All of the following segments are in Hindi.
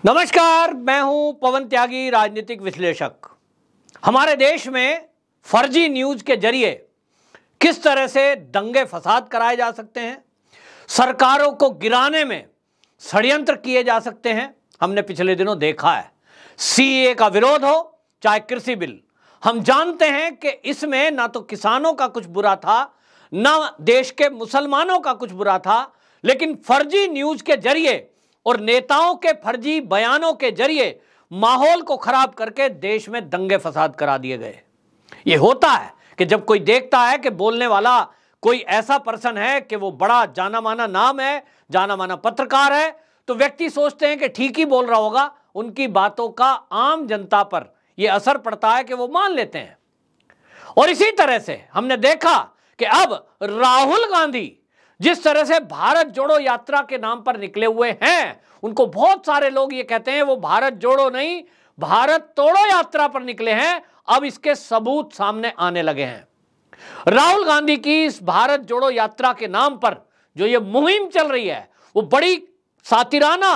नमस्कार, मैं हूं पवन त्यागी, राजनीतिक विश्लेषक। हमारे देश में फर्जी न्यूज के जरिए किस तरह से दंगे फसाद कराए जा सकते हैं, सरकारों को गिराने में षड्यंत्र किए जा सकते हैं, हमने पिछले दिनों देखा है। सीए का विरोध हो चाहे कृषि बिल, हम जानते हैं कि इसमें ना तो किसानों का कुछ बुरा था, ना देश के मुसलमानों का कुछ बुरा था, लेकिन फर्जी न्यूज के जरिए और नेताओं के फर्जी बयानों के जरिए माहौल को खराब करके देश में दंगे फसाद करा दिए गए। यह होता है कि जब कोई देखता है कि बोलने वाला कोई ऐसा पर्सन है कि वो बड़ा जाना माना नाम है, जाना माना पत्रकार है, तो व्यक्ति सोचते हैं कि ठीक ही बोल रहा होगा। उनकी बातों का आम जनता पर यह असर पड़ता है कि वो मान लेते हैं। और इसी तरह से हमने देखा कि अब राहुल गांधी जिस तरह से भारत जोड़ो यात्रा के नाम पर निकले हुए हैं, उनको बहुत सारे लोग ये कहते हैं वो भारत जोड़ो नहीं, भारत तोड़ो यात्रा पर निकले हैं। अब इसके सबूत सामने आने लगे हैं। राहुल गांधी की इस भारत जोड़ो यात्रा के नाम पर जो ये मुहिम चल रही है, वो बड़ी सातिराना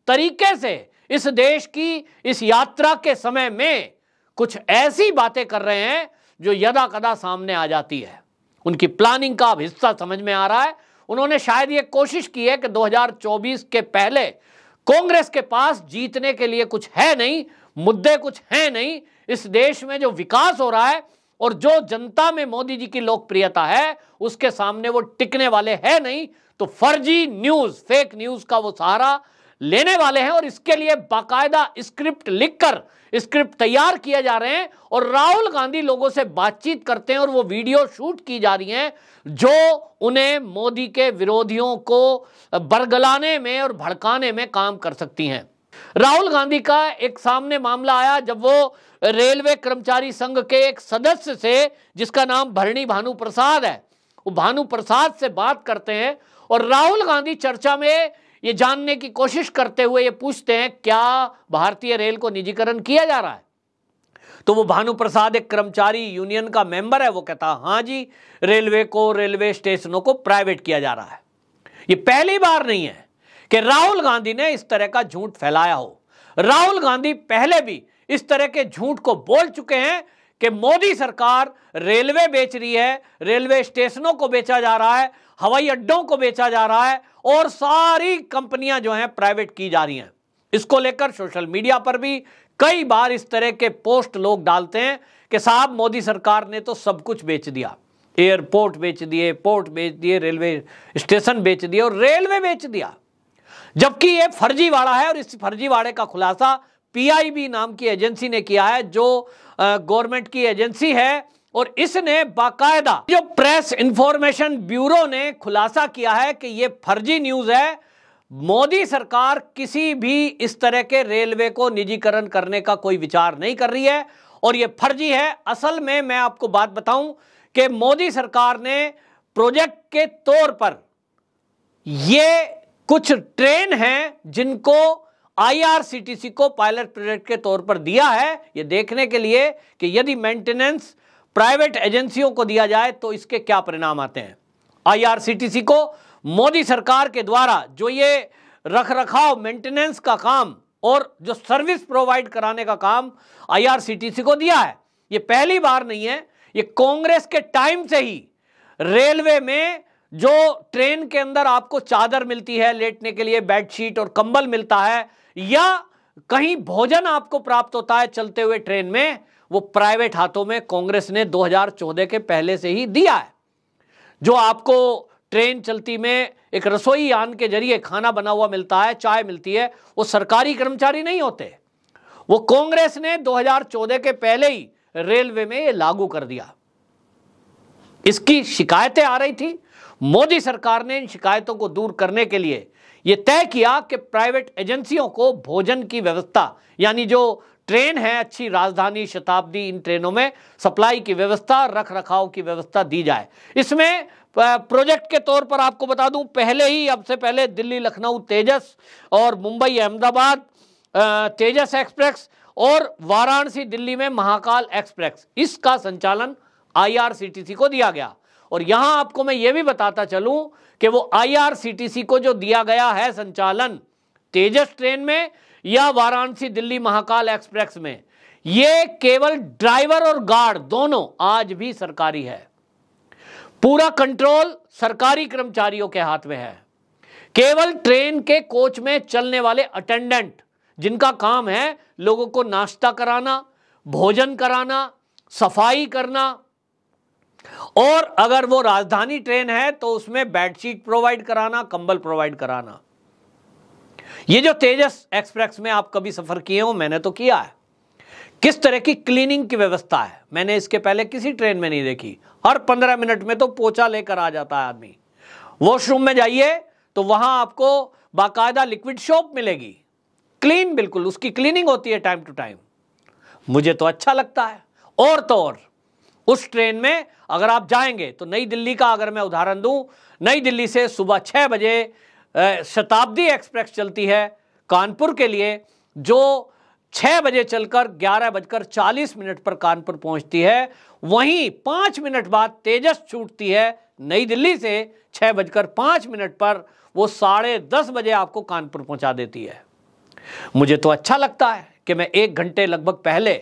तरीके से इस देश की इस यात्रा के समय में कुछ ऐसी बातें कर रहे हैं जो यदा कदा सामने आ जाती है। उनकी प्लानिंग का अब हिस्सा समझ में आ रहा है। उन्होंने शायद ये कोशिश की है कि 2024 के पहले कांग्रेस के पास जीतने के लिए कुछ है नहीं, मुद्दे कुछ है नहीं, इस देश में जो विकास हो रहा है और जो जनता में मोदी जी की लोकप्रियता है उसके सामने वो टिकने वाले हैं नहीं, तो फर्जी न्यूज, फेक न्यूज का वो सहारा लेने वाले हैं। और इसके लिए बाकायदा स्क्रिप्ट लिखकर स्क्रिप्ट तैयार किए जा रहे हैं और राहुल गांधी लोगों से बातचीत करते हैं और वो वीडियो शूट की जा रही हैं जो उन्हें मोदी के विरोधियों को बरगलाने में और भड़काने में काम कर सकती हैं। राहुल गांधी का एक सामने मामला आया जब वो रेलवे कर्मचारी संघ के एक सदस्य से, जिसका नाम भरणी भानु प्रसाद है, वो भानु प्रसाद से बात करते हैं और राहुल गांधी चर्चा में ये जानने की कोशिश करते हुए ये पूछते हैं क्या भारतीय रेल को निजीकरण किया जा रहा है। तो वो भानु प्रसाद एक कर्मचारी यूनियन का मेंबर है, वो कहता हाँ जी, रेलवे को, रेलवे स्टेशनों को प्राइवेट किया जा रहा है। ये पहली बार नहीं है कि राहुल गांधी ने इस तरह का झूठ फैलाया हो। राहुल गांधी पहले भी इस तरह के झूठ को बोल चुके हैं कि मोदी सरकार रेलवे बेच रही है, रेलवे स्टेशनों को बेचा जा रहा है, हवाई अड्डों को बेचा जा रहा है और सारी कंपनियां जो हैं प्राइवेट की जा रही हैं। इसको लेकर सोशल मीडिया पर भी कई बार इस तरह के पोस्ट लोग डालते हैं कि साहब मोदी सरकार ने तो सब कुछ बेच दिया, एयरपोर्ट बेच दिए, पोर्ट बेच दिए, रेलवे स्टेशन बेच दिए और रेलवे बेच दिया। जबकि ये फर्जीवाड़ा है और इस फर्जीवाड़े का खुलासा पीआईबी नाम की एजेंसी ने किया है, जो गवर्नमेंट की एजेंसी है। और इसने बाकायदा जो प्रेस इंफॉर्मेशन ब्यूरो ने खुलासा किया है कि यह फर्जी न्यूज है। मोदी सरकार किसी भी इस तरह के रेलवे को निजीकरण करने का कोई विचार नहीं कर रही है और यह फर्जी है। असल में मैं आपको बात बताऊं कि मोदी सरकार ने प्रोजेक्ट के तौर पर ये कुछ ट्रेन हैं जिनको आईआरसीटीसी को पायलट प्रोजेक्ट के तौर पर दिया है, ये देखने के लिए कि यदि मेंटेनेंस प्राइवेट एजेंसियों को दिया जाए तो इसके क्या परिणाम आते हैं। आईआरसीटीसी को मोदी सरकार के द्वारा जो ये रखरखाव, मेंटेनेंस का काम और जो सर्विस प्रोवाइड कराने का काम आईआरसीटीसी को दिया है, ये पहली बार नहीं है। ये कांग्रेस के टाइम से ही रेलवे में जो ट्रेन के अंदर आपको चादर मिलती है लेटने के लिए, बेडशीट और कंबल मिलता है, या कहीं भोजन आपको प्राप्त होता है चलते हुए ट्रेन में, वो प्राइवेट हाथों में कांग्रेस ने 2014 के पहले से ही दिया है। जो आपको ट्रेन चलती में एक रसोई यान के जरिए खाना बना हुआ मिलता है, चाय मिलती है, वो सरकारी कर्मचारी नहीं होते, वो कांग्रेस ने 2014 के पहले ही रेलवे में ये लागू कर दिया। इसकी शिकायतें आ रही थी। मोदी सरकार ने इन शिकायतों को दूर करने के लिए यह तय किया कि प्राइवेट एजेंसियों को भोजन की व्यवस्था, यानी जो ट्रेन है अच्छी राजधानी, शताब्दी, इन ट्रेनों में सप्लाई की व्यवस्था, रख रखाव की व्यवस्था दी जाए। इसमें प्रोजेक्ट के तौर पर आपको बता दूं, पहले ही, अब से पहले दिल्ली लखनऊ तेजस और मुंबई अहमदाबाद तेजस एक्सप्रेस और वाराणसी दिल्ली में महाकाल एक्सप्रेस, इसका संचालन आईआरसीटीसी को दिया गया। और यहां आपको मैं ये भी बताता चलूं कि वो आईआरसीटीसी को जो दिया गया है संचालन तेजस ट्रेन में, या वाराणसी दिल्ली महाकाल एक्सप्रेस में, ये केवल ड्राइवर और गार्ड दोनों आज भी सरकारी है। पूरा कंट्रोल सरकारी कर्मचारियों के हाथ में है। केवल ट्रेन के कोच में चलने वाले अटेंडेंट, जिनका काम है लोगों को नाश्ता कराना, भोजन कराना, सफाई करना, और अगर वो राजधानी ट्रेन है तो उसमें बेडशीट प्रोवाइड कराना, कंबल प्रोवाइड कराना। ये जो तेजस एक्सप्रेस में आप कभी सफर किए हो, मैंने तो किया है, किस तरह की क्लीनिंग की व्यवस्था है मैंने इसके पहले किसी ट्रेन में नहीं देखी। हर 15 मिनट में तो पोछा लेकर आ जाता है आदमी। वॉशरूम में जाइए तो वहां आपको बाकायदा लिक्विड सोप मिलेगी, क्लीन, बिल्कुल उसकी क्लीनिंग होती है टाइम टू टाइम। मुझे तो अच्छा लगता है। और तो और उस ट्रेन में अगर आप जाएंगे तो नई दिल्ली का अगर मैं उदाहरण दूं, नई दिल्ली से सुबह 6 बजे शताब्दी एक्सप्रेस चलती है कानपुर के लिए, जो 6 बजे चलकर 11:40 पर कानपुर पहुंचती है। वहीं 5 मिनट बाद तेजस छूटती है नई दिल्ली से 6:05 पर, वो 10:30 बजे आपको कानपुर पहुंचा देती है। मुझे तो अच्छा लगता है कि मैं 1 घंटे लगभग पहले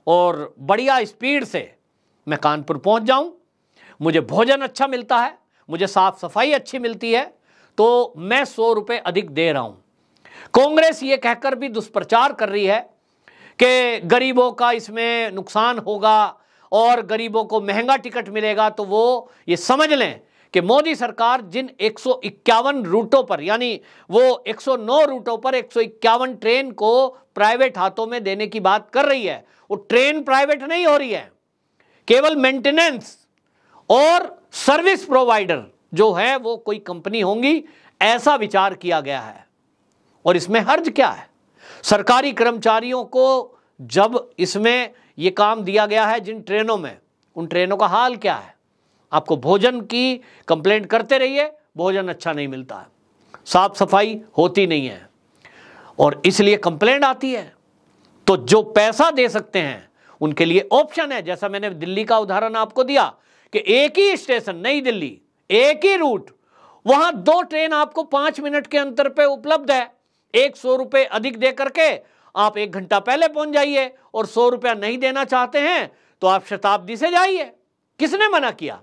और बढ़िया स्पीड से मैं कानपुर पहुंच जाऊं। मुझे भोजन अच्छा मिलता है, मुझे साफ सफाई अच्छी मिलती है, तो मैं 100 रुपये अधिक दे रहा हूं। कांग्रेस ये कहकर भी दुष्प्रचार कर रही है कि गरीबों का इसमें नुकसान होगा और गरीबों को महंगा टिकट मिलेगा। तो वो ये समझ लें कि मोदी सरकार जिन 151 रूटों पर, यानी वो 109 रूटों पर 151 ट्रेन को प्राइवेट हाथों में देने की बात कर रही है, वो ट्रेन प्राइवेट नहीं हो रही है। केवल मेंटेनेंस और सर्विस प्रोवाइडर जो है वो कोई कंपनी होंगी, ऐसा विचार किया गया है। और इसमें हर्ज क्या है? सरकारी कर्मचारियों को जब इसमें यह काम दिया गया है जिन ट्रेनों में, उन ट्रेनों का हाल क्या है? आपको भोजन की कंप्लेंट करते रहिए, भोजन अच्छा नहीं मिलता है, साफ सफाई होती नहीं है और इसलिए कंप्लेंट आती है। तो जो पैसा दे सकते हैं उनके लिए ऑप्शन है, जैसा मैंने दिल्ली का उदाहरण आपको दिया कि एक ही स्टेशन नई दिल्ली, एक ही रूट, वहां 2 ट्रेन आपको 5 मिनट के अंतर पे उपलब्ध है। 100 रुपए अधिक दे करके आप 1 घंटा पहले पहुंच जाइए, और 100 रुपया नहीं देना चाहते हैं तो आप शताब्दी से जाइए। किसने मना किया?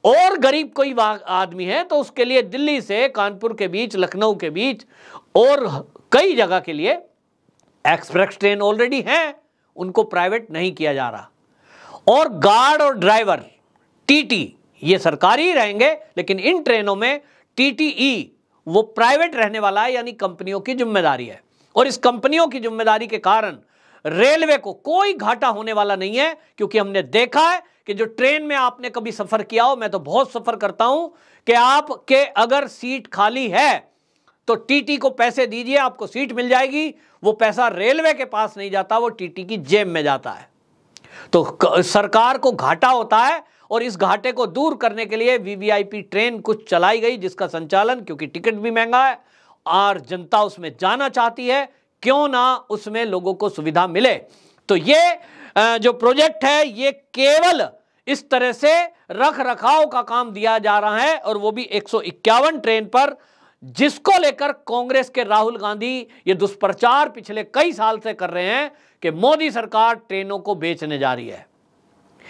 और गरीब कोई आदमी है तो उसके लिए दिल्ली से कानपुर के बीच, लखनऊ के बीच और कई जगह के लिए एक्सप्रेस ट्रेन ऑलरेडी है, उनको प्राइवेट नहीं किया जा रहा। और गार्ड और ड्राइवर, टीटी, ये सरकारी रहेंगे, लेकिन इन ट्रेनों में टीटीई वो प्राइवेट रहने वाला है, यानी कंपनियों की जिम्मेदारी है। और इस कंपनियों की जिम्मेदारी के कारण रेलवे को कोई घाटा होने वाला नहीं है, क्योंकि हमने देखा है कि जो ट्रेन में आपने कभी सफर किया हो, मैं तो बहुत सफर करता हूं, कि आपके अगर सीट खाली है तो टीटी को पैसे दीजिए, आपको सीट मिल जाएगी। वो पैसा रेलवे के पास नहीं जाता, वो टीटी की जेब में जाता है। तो सरकार को घाटा होता है, और इस घाटे को दूर करने के लिए वीवीआईपी ट्रेन कुछ चलाई गई, जिसका संचालन, क्योंकि टिकट भी महंगा है और जनता उसमें जाना चाहती है, क्यों ना उसमें लोगों को सुविधा मिले। तो ये जो प्रोजेक्ट है ये केवल इस तरह से रख रखाव का काम दिया जा रहा है, और वो भी 151 ट्रेन पर, जिसको लेकर कांग्रेस के राहुल गांधी ये दुष्प्रचार पिछले कई साल से कर रहे हैं कि मोदी सरकार ट्रेनों को बेचने जा रही है।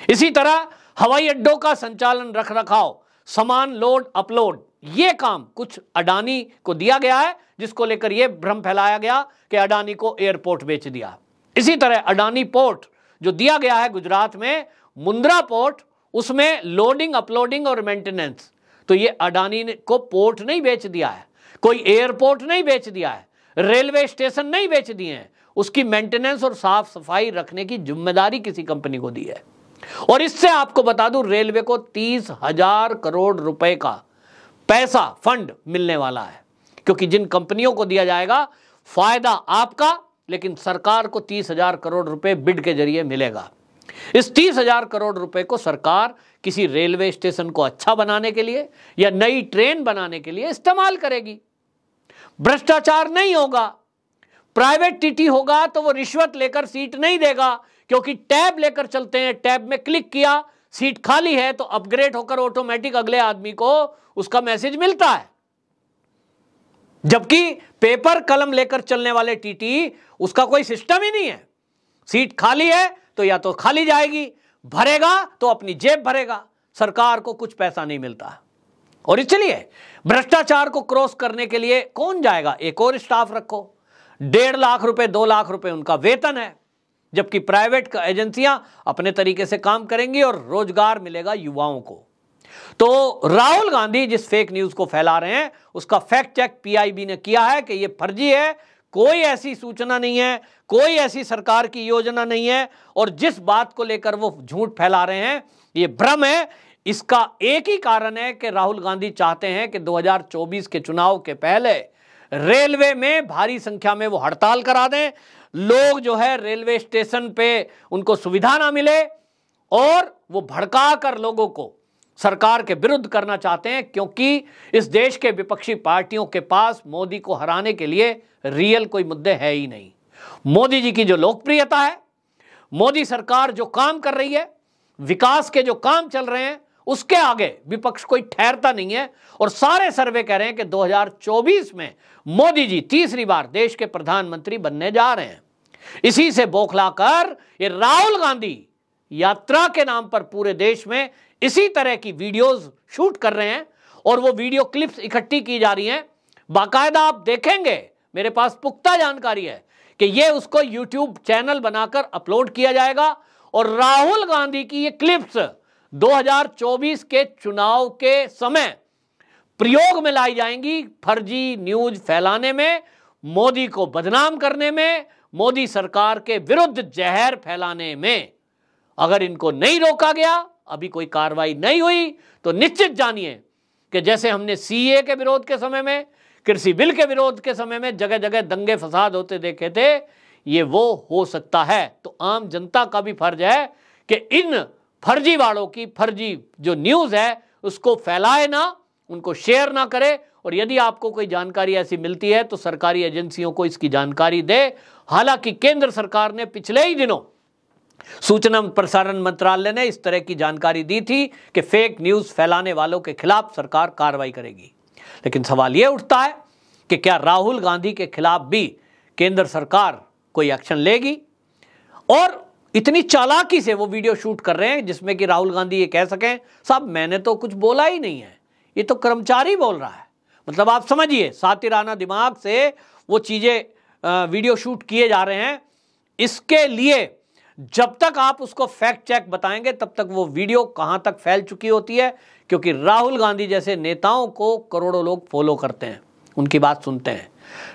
इसी तरह हवाई अड्डों का संचालन, रख रखाव, सामान लोड अपलोड, ये काम कुछ अडानी को दिया गया है, जिसको लेकर यह भ्रम फैलाया गया कि अडानी को एयरपोर्ट बेच दिया। इसी तरह अडानी पोर्ट जो दिया गया है गुजरात में, मुंद्रा पोर्ट, उसमें लोडिंग, अपलोडिंग और मेंटेनेंस, तो ये अडानी को पोर्ट नहीं बेच दिया है, कोई एयरपोर्ट नहीं बेच दिया है, रेलवे स्टेशन नहीं बेच दिए हैं, उसकी मेंटेनेंस और साफ सफाई रखने की जिम्मेदारी किसी कंपनी को दी है। और इससे आपको बता दूं, रेलवे को 30,000 करोड़ रुपए का पैसा फंड मिलने वाला है, क्योंकि जिन कंपनियों को दिया जाएगा फायदा आपका, लेकिन सरकार को 30,000 करोड़ रुपए बिड के जरिए मिलेगा। इस 30,000 करोड़ रुपए को सरकार किसी रेलवे स्टेशन को अच्छा बनाने के लिए या नई ट्रेन बनाने के लिए इस्तेमाल करेगी। भ्रष्टाचार नहीं होगा। प्राइवेट टीटी होगा तो वो रिश्वत लेकर सीट नहीं देगा, क्योंकि टैब लेकर चलते हैं, टैब में क्लिक किया, सीट खाली है तो अपग्रेड होकर ऑटोमेटिक अगले आदमी को उसका मैसेज मिलता है। जबकि पेपर कलम लेकर चलने वाले टीटी, उसका कोई सिस्टम ही नहीं है। सीट खाली है तो या तो खाली जाएगी, भरेगा तो अपनी जेब भरेगा, सरकार को कुछ पैसा नहीं मिलता। और इसलिए भ्रष्टाचार को क्रॉस करने के लिए कौन जाएगा? एक और स्टाफ रखो, 1.5 लाख रुपए 2 लाख रुपए उनका वेतन है, जबकि प्राइवेट एजेंसियां अपने तरीके से काम करेंगी और रोजगार मिलेगा युवाओं को। तो राहुल गांधी जिस फेक न्यूज को फैला रहे हैं उसका फैक्ट चेक पीआईबी ने किया है कि यह फर्जी है, कोई ऐसी सूचना नहीं है, कोई ऐसी सरकार की योजना नहीं है, और जिस बात को लेकर वो झूठ फैला रहे हैं ये भ्रम है। इसका एक ही कारण है कि राहुल गांधी चाहते हैं कि 2024 के चुनाव के पहले रेलवे में भारी संख्या में वो हड़ताल करा दें, लोग जो है रेलवे स्टेशन पे उनको सुविधा ना मिले, और वो भड़का कर लोगों को सरकार के विरुद्ध करना चाहते हैं, क्योंकि इस देश के विपक्षी पार्टियों के पास मोदी को हराने के लिए रियल कोई मुद्दे है ही नहीं। मोदी जी की जो लोकप्रियता है, मोदी सरकार जो काम कर रही है, विकास के जो काम चल रहे हैं, उसके आगे विपक्ष कोई ठहरता नहीं है। और सारे सर्वे कह रहे हैं कि 2024 में मोदी जी तीसरी बार देश के प्रधानमंत्री बनने जा रहे हैं। इसी से बौखलाकर ये राहुल गांधी यात्रा के नाम पर पूरे देश में इसी तरह की वीडियोस शूट कर रहे हैं, और वो वीडियो क्लिप्स इकट्ठी की जा रही हैं। बाकायदा आप देखेंगे, मेरे पास पुख्ता जानकारी है कि ये उसको यूट्यूब चैनल बनाकर अपलोड किया जाएगा, और राहुल गांधी की ये क्लिप्स 2024 के चुनाव के समय प्रयोग में लाई जाएंगी, फर्जी न्यूज फैलाने में, मोदी को बदनाम करने में, मोदी सरकार के विरुद्ध जहर फैलाने में। अगर इनको नहीं रोका गया, अभी कोई कार्रवाई नहीं हुई, तो निश्चित जानिए कि जैसे हमने सीए के विरोध के समय में, कृषि बिल के विरोध के समय में जगह जगह दंगे फसाद होते देखे थे, ये वो हो सकता है। तो आम जनता का भी फर्ज है कि इन फर्जीवाड़ों की फर्जी जो न्यूज़ है उसको फैलाए ना, उनको शेयर ना करे, और यदि आपको कोई जानकारी ऐसी मिलती है तो सरकारी एजेंसियों को इसकी जानकारी दे। हालांकि केंद्र सरकार ने पिछले ही दिनों सूचना प्रसारण मंत्रालय ने इस तरह की जानकारी दी थी कि फेक न्यूज़ फैलाने वालों के खिलाफ सरकार कार्रवाई करेगी। लेकिन सवाल यह उठता है कि क्या राहुल गांधी के खिलाफ भी केंद्र सरकार कोई एक्शन लेगी? और इतनी चालाकी से वो वीडियो शूट कर रहे हैं जिसमें कि राहुल गांधी ये कह सकें, साहब मैंने तो कुछ बोला ही नहीं है, ये तो कर्मचारी बोल रहा है। मतलब आप समझिए, सातिराना दिमाग से वो चीज़ें वीडियो शूट किए जा रहे हैं। इसके लिए जब तक आप उसको फैक्ट चेक बताएंगे तब तक वो वीडियो कहां तक फैल चुकी होती है, क्योंकि राहुल गांधी जैसे नेताओं को करोड़ों लोग फॉलो करते हैं, उनकी बात सुनते हैं।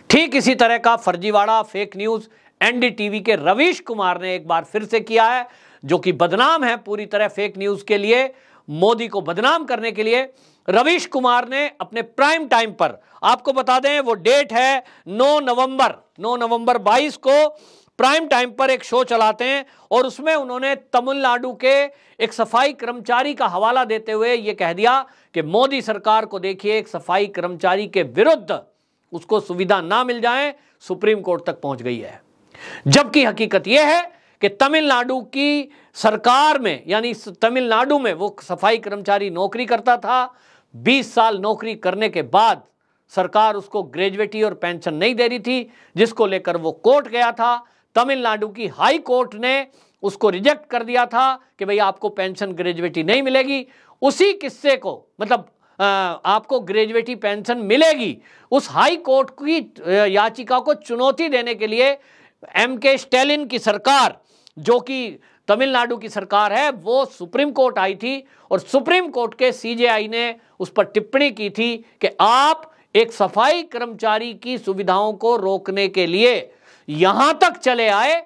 ठीक इसी तरह का फर्जीवाड़ा फेक न्यूज़ एनडीटीवी के रवीश कुमार ने एक बार फिर से किया है, जो कि बदनाम है पूरी तरह फेक न्यूज़ के लिए, मोदी को बदनाम करने के लिए। रवीश कुमार ने अपने प्राइम टाइम पर, आपको बता दें वो डेट है 9 नवंबर 22 को प्राइम टाइम पर एक शो चलाते हैं, और उसमें उन्होंने तमिलनाडु के एक सफाई कर्मचारी का हवाला देते हुए ये कह दिया कि मोदी सरकार को देखिए, एक सफाई कर्मचारी के विरुद्ध उसको सुविधा ना मिल जाए, सुप्रीम कोर्ट तक पहुंच गई है। जबकि हकीकत यह है कि तमिलनाडु की सरकार में, यानी तमिलनाडु में वो सफाई कर्मचारी नौकरी करता था। 20 साल नौकरी करने के बाद सरकार उसको ग्रेजुएटी और पेंशन नहीं दे रही थी, जिसको लेकर वो कोर्ट गया था। तमिलनाडु की हाई कोर्ट ने उसको रिजेक्ट कर दिया था कि भाई आपको पेंशन ग्रेजुएटी नहीं मिलेगी। उसी किस्से को, मतलब आपको ग्रेजुएटी पेंशन मिलेगी, उस हाई कोर्ट की याचिका को चुनौती देने के लिए एमके स्टैलिन की सरकार, जो कि तमिलनाडु की सरकार है, वो सुप्रीम कोर्ट आई थी, और सुप्रीम कोर्ट के सीजेआई ने उस पर टिप्पणी की थी कि आप एक सफाई कर्मचारी की सुविधाओं को रोकने के लिए यहां तक चले आए,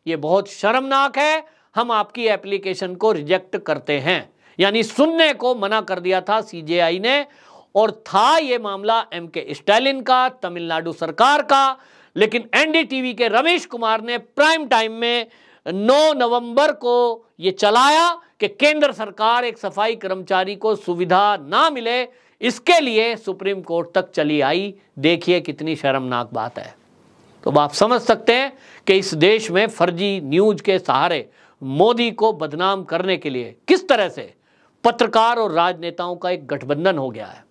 ये बहुत शर्मनाक है, हम आपकी एप्लीकेशन को रिजेक्ट करते हैं। यानी सुनने को मना कर दिया था सीजेआई ने, और था ये मामला एमके स्टैलिन का, तमिलनाडु सरकार का। लेकिन एनडीटीवी के रवीश कुमार ने प्राइम टाइम में 9 नवंबर को ये चलाया कि केंद्र सरकार एक सफाई कर्मचारी को सुविधा ना मिले, इसके लिए सुप्रीम कोर्ट तक चली आई। देखिए कितनी शर्मनाक बात है। तो आप समझ सकते हैं कि इस देश में फर्जी न्यूज़ के सहारे मोदी को बदनाम करने के लिए किस तरह से पत्रकार और राजनेताओं का एक गठबंधन हो गया है।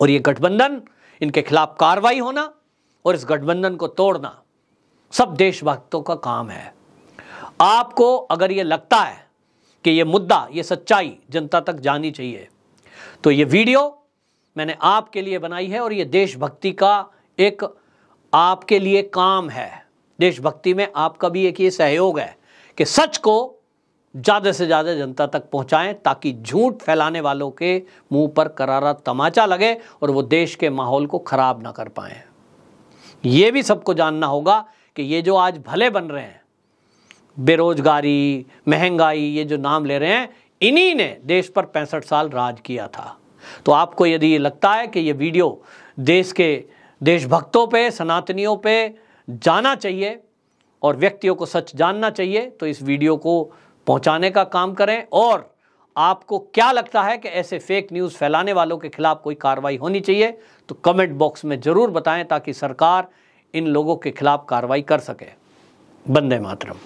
और ये गठबंधन इनके खिलाफ कार्रवाई होना और इस गठबंधन को तोड़ना सब देशभक्तों का काम है। आपको अगर ये लगता है कि ये मुद्दा, ये सच्चाई जनता तक जानी चाहिए, तो ये वीडियो मैंने आपके लिए बनाई है और ये देशभक्ति का एक आपके लिए काम है। देशभक्ति में आपका भी एक ये सहयोग है कि सच को ज़्यादा से ज़्यादा जनता तक पहुंचाएं, ताकि झूठ फैलाने वालों के मुंह पर करारा तमाचा लगे और वो देश के माहौल को खराब ना कर पाएं। ये भी सबको जानना होगा कि ये जो आज भले बन रहे हैं, बेरोजगारी, महंगाई, ये जो नाम ले रहे हैं, इन्हीं ने देश पर 65 साल राज किया था। तो आपको यदि ये लगता है कि ये वीडियो देश के देशभक्तों पे, सनातनियों पे जाना चाहिए और व्यक्तियों को सच जानना चाहिए, तो इस वीडियो को पहुंचाने का काम करें। और आपको क्या लगता है कि ऐसे फेक न्यूज़ फैलाने वालों के खिलाफ कोई कार्रवाई होनी चाहिए, तो कमेंट बॉक्स में ज़रूर बताएं, ताकि सरकार इन लोगों के खिलाफ कार्रवाई कर सके। वंदे मातरम।